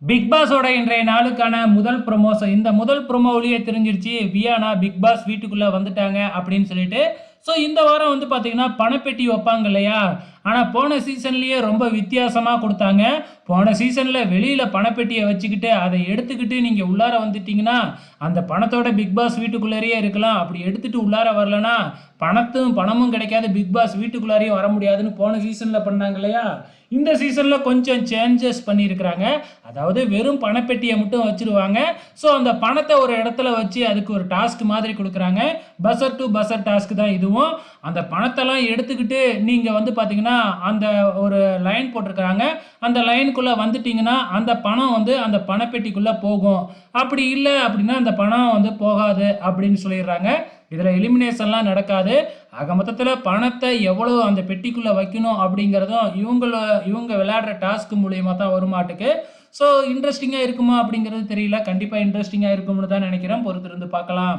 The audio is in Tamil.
பிக் பாஸோட இன்றைய நாளுக்கான முதல் ப்ரொமோஷன் இந்த முதல் ப்ரொமோவிலேயே தெரிஞ்சிருச்சு வியானா பிக் பாஸ் வீட்டுக்குள்ளே வந்துட்டாங்க அப்படின்னு சொல்லிட்டு. ஸோ இந்த வாரம் வந்து பார்த்தீங்கன்னா பணப்பெட்டி வைப்பாங்க இல்லையா. ஆனால் போன சீசன்லேயே ரொம்ப வித்தியாசமாக கொடுத்தாங்க. போன சீசனில் வெளியில் பணப்பெட்டியை வச்சுக்கிட்டு அதை எடுத்துக்கிட்டு நீங்கள் உள்ளார வந்துட்டீங்கன்னா அந்த பணத்தோட பிக் பாஸ் வீட்டுக்குள்ளேயே இருக்கலாம். அப்படி எடுத்துகிட்டு உள்ளார வரலன்னா பணமும் கிடைக்காது, பிக் பாஸ் வீட்டுக்குள்ளாரையும் வர முடியாதுன்னு போன சீசனில் பண்ணாங்க இல்லையா. இந்த சீசனில் கொஞ்சம் சேஞ்சஸ் பண்ணியிருக்கிறாங்க. அதாவது வெறும் பணப்பெட்டியை மட்டும் வச்சுருவாங்க. ஸோ அந்த பணத்தை ஒரு இடத்துல வச்சு அதுக்கு ஒரு டாஸ்க் மாதிரி கொடுக்குறாங்க. பஸர் டு பஸர் டாஸ்க் தான் இதுவும். அந்த பணத்தெல்லாம் எடுத்துக்கிட்டு நீங்கள் வந்து பார்த்தீங்கன்னா அந்த ஒரு லைன் போட்டிருக்கிறாங்க. அந்த லைனுக்குள்ளே வந்துட்டிங்கன்னா அந்த பணம் வந்து அந்த பணப்பெட்டிக்குள்ளே போகும். அப்படி இல்லை அப்படின்னா அந்த பணம் வந்து போகாது அப்படின்னு சொல்லிடுறாங்க. இதில் எலிமினேஷன்லாம் நடக்காது. ஆக மொத்தத்தில் பணத்தை எவ்வளோ அந்த பெட்டிக்குள்ளே வைக்கணும் அப்படிங்கிறதும் இவங்க விளையாடுற டாஸ்க் மூலியமாக தான் வருமாட்டுக்கு. ஸோ இன்ட்ரெஸ்டிங்காக இருக்குமா அப்படிங்கிறது தெரியல. கண்டிப்பாக இன்ட்ரெஸ்டிங்காக இருக்கும்னு தான் நினைக்கிறேன். பொறுத்திருந்து பார்க்கலாம்.